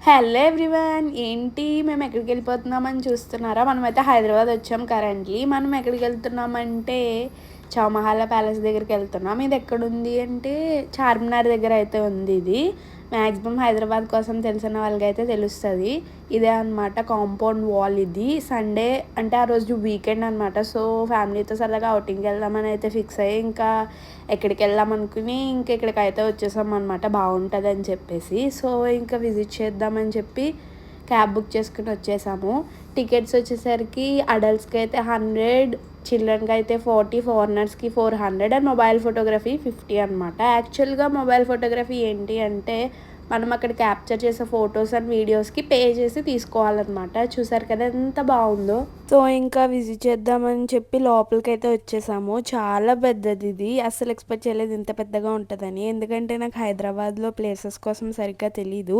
Hello everyone. ఏంటి మేము ఎక్కడికి వెళ్ళిపోతున్నామని చూస్తున్నారా? మనమైతే హైదరాబాద్ వచ్చాం కరెంట్లీ. మనం ఎక్కడికి వెళ్తున్నామంటే చౌమహల్లా ప్యాలెస్ దగ్గరికి వెళ్తున్నాం. ఇది ఎక్కడుంది అంటే చార్మినార్ దగ్గర అయితే ఉంది. ఇది మ్యాక్సిమం హైదరాబాద్ కోసం తెలిసిన వాళ్ళకైతే తెలుస్తుంది. ఇదే అనమాట కాంపౌండ్ వాల్. ఇది సండే అంటే ఆ రోజు వీకెండ్ అనమాట. సో ఫ్యామిలీతో సరదాగా అవుటింగ్కి వెళ్దామని అయితే ఫిక్స్ అయ్యి ఇంకా ఎక్కడికి వెళ్దాం అనుకుని ఇంకా ఇక్కడికైతే వచ్చేసాం అనమాట. బాగుంటుంది అని చెప్పేసి సో ఇంకా విజిట్ చేద్దామని చెప్పి క్యాబ్ బుక్ చేసుకుని వచ్చేసాము. టికెట్స్ వచ్చేసరికి అడల్ట్స్కి అయితే 100, చిల్డ్రన్కి అయితే 40, ఫారినర్స్కి 400 అండ్ మొబైల్ ఫోటోగ్రఫీ 50 అనమాట. యాక్చువల్గా మొబైల్ ఫోటోగ్రఫీ ఏంటి అంటే మనం అక్కడ క్యాప్చర్ చేసే ఫొటోస్ అండ్ వీడియోస్కి పే చేసి తీసుకోవాలన్నమాట. చూసారు కదా ఎంత బాగుందో. సో ఇంకా విజిట్ చేద్దామని చెప్పి లోపలికి అయితే వచ్చేసాము. చాలా పెద్దది ఇది. అస్సలు ఎక్స్పెక్ట్ చేయలేదు ఇంత పెద్దగా ఉంటుందని. ఎందుకంటే నాకు హైదరాబాద్లో ప్లేసెస్ కోసం సరిగ్గా తెలీదు.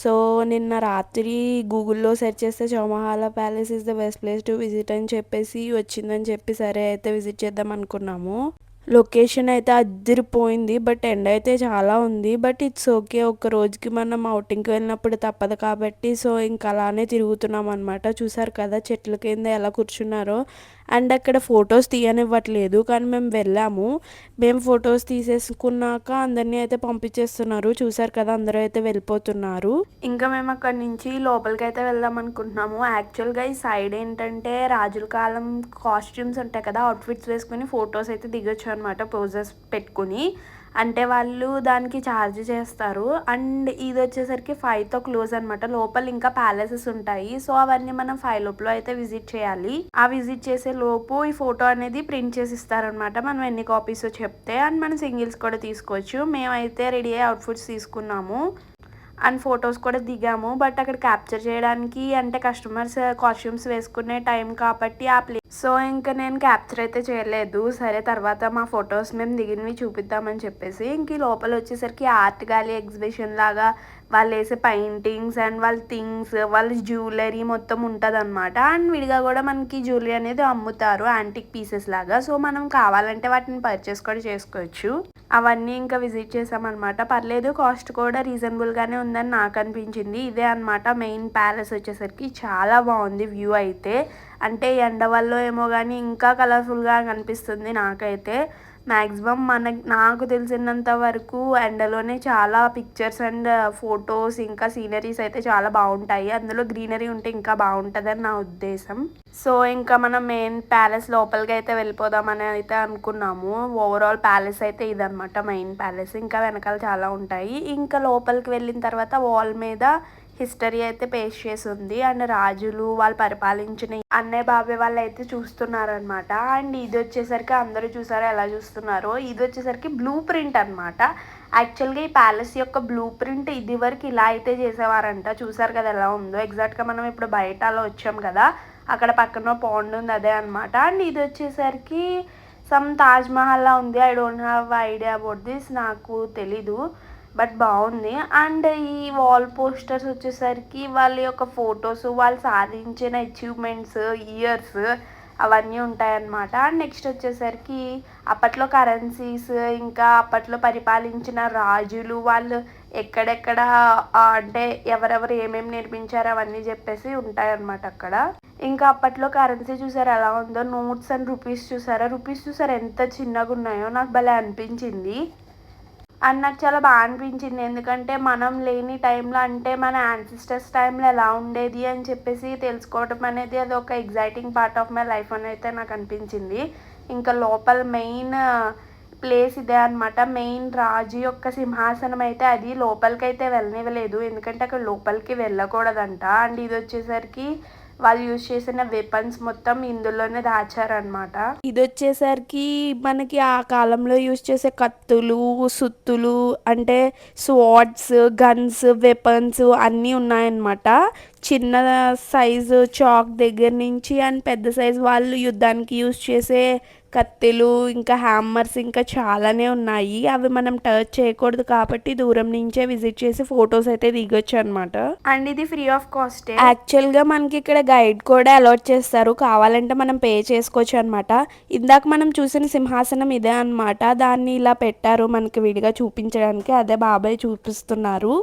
సో నిన్న రాత్రి గూగుల్లో సెర్చ్ చేస్తే Chowmahalla palace is the best place to visit అని చెప్పేసి వచ్చిందని చెప్పి సరే అయితే విజిట్ చేద్దాం అనుకున్నాము. లొకేషన్ అయితే అదిరిపోయింది. బట్ ఎండ అయితే చాలా ఉంది. But it's okay. ఒక రోజుకి మనం అవుటింగ్కి వెళ్ళినప్పుడు తప్పదు కాబట్టి సో ఇంకా అలానే తిరుగుతున్నాం అనమాట. చూసారు కదా చెట్ల కింద ఎలా కూర్చున్నారో. అండ్ అక్కడ ఫొటోస్ తీయనివ్వట్లేదు. కానీ మేము వెళ్ళాము. మేము ఫొటోస్ తీసేసుకున్నాక అందరినీ అయితే పంపించేస్తున్నారు. చూసారు కదా అందరూ అయితే వెళ్ళిపోతున్నారు. ఇంకా మేము అక్కడి నుంచి లోపలికి అయితే వెళ్దాం అనుకుంటున్నాము. యాక్చువల్గా ఈ సైడ్ ఏంటంటే రాజుల కాలం కాస్ట్యూమ్స్ ఉంటాయి కదా, అవుట్ఫిట్స్ వేసుకుని ఫొటోస్ అయితే దిగొచ్చు అనమాట. పోజెస్ పెట్టుకుని అంటే వాళ్ళు దానికి ఛార్జ్ చేస్తారు. అండ్ ఇది వచ్చేసరికి 5తో క్లోజ్ అనమాట. లోపల ఇంకా ప్యాలెసెస్ ఉంటాయి. సో అవన్నీ మనం 5 లోపల అయితే విజిట్ చేయాలి. ఆ విజిట్ చేసే లోపు ఈ ఫోటో అనేది ప్రింట్ చేసి ఇస్తారనమాట. మనం ఎన్ని కాపీస్ చెప్తే అండ్ మనం సింగిల్స్ కూడా తీసుకోవచ్చు. మేమైతే రెడీ అయ్యే అవుట్ఫిట్స్ తీసుకున్నాము అండ్ ఫొటోస్ కూడా దిగాము. బట్ అక్కడ క్యాప్చర్ చేయడానికి అంటే కస్టమర్స్ కాస్ట్యూమ్స్ వేసుకునే టైం కాబట్టి ఆ ప్లేస్ సో ఇంకా నేను క్యాప్చర్ అయితే చేయలేదు. సరే తర్వాత మా ఫొటోస్ మేము దిగినవి చూపిద్దామని చెప్పేసి ఇంక లోపల వచ్చేసరికి ఆర్ట్ గ్యాలరీ ఎగ్జిబిషన్ లాగా వాళ్ళు వేసే పెయింటింగ్స్ అండ్ వాళ్ళ థింగ్స్ వాళ్ళ జ్యువెలరీ మొత్తం ఉంటుంది అనమాట. అండ్ విడిగా కూడా మనకి జ్యువెలరీ అనేది అమ్ముతారు యాంటిక్ పీసెస్ లాగా. సో మనం కావాలంటే వాటిని పర్చేస్ కూడా చేసుకోవచ్చు. అవన్నీ ఇంకా విజిట్ చేసామన్నమాట. పర్లేదు, కాస్ట్ కూడా రీజనబుల్గానే ఉందని నాకు అనిపించింది. ఇదే అనమాట మెయిన్ ప్యాలెస్. వచ్చేసరికి చాలా బాగుంది వ్యూ అయితే. అంటే ఎండ వల్ల ఏమో కానీ ఇంకా కలర్ఫుల్గా కనిపిస్తుంది నాకైతే. మ్యాక్సిమం నాకు తెలిసినంత వరకు ఎండలోనే చాలా పిక్చర్స్ అండ్ ఫొటోస్ ఇంకా సీనరీస్ అయితే చాలా బాగుంటాయి. అందులో గ్రీనరీ ఉంటే ఇంకా బాగుంటుందని నా ఉద్దేశం. సో ఇంకా మనం మెయిన్ ప్యాలెస్ లోపలికి అయితే వెళ్ళిపోదామని అయితే అనుకున్నాము. ఓవరాల్ ప్యాలెస్ అయితే ఇదనమాట మెయిన్ ప్యాలెస్. ఇంకా వెనకాల చాలా ఉంటాయి. ఇంకా లోపలికి వెళ్ళిన తర్వాత వాల్ మీద హిస్టరీ అయితే పేస్ట్ చేసి ఉంది. అండ్ రాజులు వాళ్ళు పరిపాలించిన అన్నయ్య బాబాయ్ వాళ్ళు అయితే చూస్తున్నారనమాట. అండ్ ఇది వచ్చేసరికి అందరూ చూసారో ఎలా చూస్తున్నారో, ఇది వచ్చేసరికి బ్లూ ప్రింట్ అనమాట. యాక్చువల్గా ఈ ప్యాలెస్ యొక్క బ్లూ ప్రింట్ ఇది వరకు ఇలా అయితే చేసేవారంట. చూసారు కదా ఎలా ఉందో. ఎగ్జాక్ట్గా మనం ఇప్పుడు బయట అలా వచ్చాం కదా, అక్కడ పక్కన పాండ్ ఉంది అదే అనమాట. అండ్ ఇది వచ్చేసరికి సమ్ తాజ్ మహల్లా ఉంది. I don't have idea about this, నాకు తెలీదు. బట్ బాగుంది. అండ్ ఈ వాల్ పోస్టర్స్ వచ్చేసరికి వాళ్ళ యొక్క ఫొటోస్, వాళ్ళు సాధించిన అచీవ్మెంట్స్, ఇయర్స్ అవన్నీ ఉంటాయన్నమాట. అండ్ నెక్స్ట్ వచ్చేసరికి అప్పట్లో కరెన్సీస్, ఇంకా అప్పట్లో పరిపాలించిన రాజులు వాళ్ళు ఎక్కడెక్కడ అంటే ఎవరెవరు ఏమేమి నిర్మించారు అవన్నీ చెప్పేసి ఉంటాయన్నమాట అక్కడ. ఇంకా అప్పట్లో కరెన్సీ చూసారా ఎలా ఉందో. నోట్స్ అండ్ రూపీస్ చూసారా, రూపీస్ చూసారా ఎంత చిన్నగా ఉన్నాయో. నాకు భలే అనిపించింది. అండ్ నాకు చాలా బాగా అనిపించింది. ఎందుకంటే మనం లేని టైంలో అంటే మన యాన్సిస్టర్స్ టైంలో ఎలా ఉండేది అని చెప్పేసి తెలుసుకోవడం అనేది అది ఒక exciting part of my life అని అయితే నాకు అనిపించింది. ఇంకా లోపల మెయిన్ ప్లేస్ ఇదే అనమాట. మెయిన్ రాజు యొక్క సింహాసనం అయితే అది లోపలికైతే వెళ్ళనివ్వలేదు. ఎందుకంటే అక్కడ లోపలికి వెళ్ళకూడదంట. అండ్ ఇది వచ్చేసరికి వాళ్ళు యూజ్ చేసిన వెపన్స్ మొత్తం ఇందులోనే దాచారనమాట. ఇది వచ్చేసరికి మనకి ఆ కాలంలో యూజ్ చేసే కత్తులు, సుత్తులు అంటే స్వార్డ్స్, గన్స్, వెపన్స్ అన్నీ ఉన్నాయన్నమాట. చిన్న సైజు చాక్ దగ్గర నుంచి అండ్ పెద్ద సైజు వాళ్ళు యుద్ధానికి యూజ్ చేసే కత్తెలు, ఇంకా హ్యామర్స్ ఇంకా చాలానే ఉన్నాయి. అవి మనం టచ్ చేయకూడదు కాబట్టి దూరం నుంచే విజిట్ చేసి ఫొటోస్ అయితే దిగొచ్చు అనమాట. అండ్ ఇది ఫ్రీ ఆఫ్ కాస్ట్. యాక్చువల్గా మనకి ఇక్కడ గైడ్ కూడా అలాట్ చేస్తారు. కావాలంటే మనం పే చేసుకోవచ్చు అనమాట. ఇందాక మనం చూసిన సింహాసనం ఇదే అనమాట. దాన్ని ఇలా పెట్టారు మనకి విడిగా చూపించడానికి. అదే బాబాయ్ చూపిస్తున్నారు.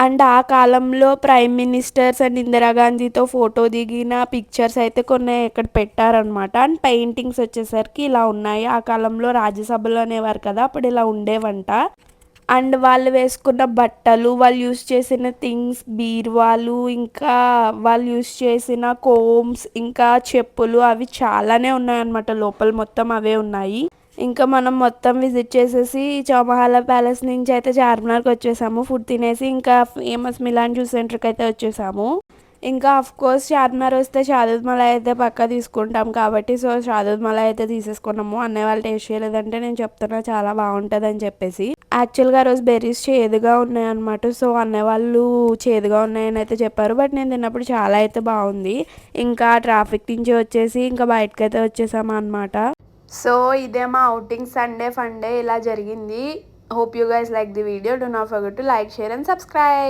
అండ్ ఆ కాలంలో ప్రైమ్ మినిస్టర్స్ అండ్ ఇందిరాగాంధీతో ఫోటో దిగిన పిక్చర్స్ అయితే కొన్ని ఇక్కడ పెట్టారనమాట. అండ్ పెయింటింగ్స్ వచ్చేసరికి ఇలా ఉన్నాయి. ఆ కాలంలో రాజ్యసభలు అనేవారు కదా, అప్పుడు ఇలా ఉండేవంట. అండ్ వాళ్ళు వేసుకున్న బట్టలు, వాళ్ళు యూస్ చేసిన థింగ్స్, బీరువాలు, ఇంకా వాళ్ళు యూస్ చేసిన కోమ్స్, ఇంకా చెప్పులు అవి చాలానే ఉన్నాయన్నమాట. లోపల మొత్తం అవే ఉన్నాయి. ఇంకా మనం మొత్తం విజిట్ చేసేసి చౌమహల్లా ప్యాలెస్ నుంచి అయితే చార్మినార్కి వచ్చేసాము. ఫుడ్ తినేసి ఇంకా ఫేమస్ మిలాన్ జ్యూస్ సెంటర్కి అయితే వచ్చేసాము. ఇంకా కోర్స్ చార్మినార్ వస్తే షాదద్ మలై అయితే పక్కా తీసుకుంటాం కాబట్టి సో షాదద్ మలై అయితే తీసేసుకున్నాము. అన్నయ్య వాళ్ళు టేస్ట్ చేయలేదంటే నేను చెప్తున్నా చాలా బాగుంటుంది అని చెప్పేసి. యాక్చువల్గా ఆ రోజు బెర్రీస్ చేదుగా ఉన్నాయన్నమాట. సో అన్నయ్య వాళ్ళు చేదుగా ఉన్నాయని అయితే చెప్పారు. బట్ నేను తిన్నప్పుడు చాలా అయితే బాగుంది. ఇంకా ట్రాఫిక్ నుంచి వచ్చేసి ఇంకా బయటకైతే వచ్చేసాము అనమాట. సో ఇదే మా అవుటింగ్, సండే ఫన్ డే ఇలా జరిగింది. Hope you guys like the video. Do not forget to like, share and subscribe.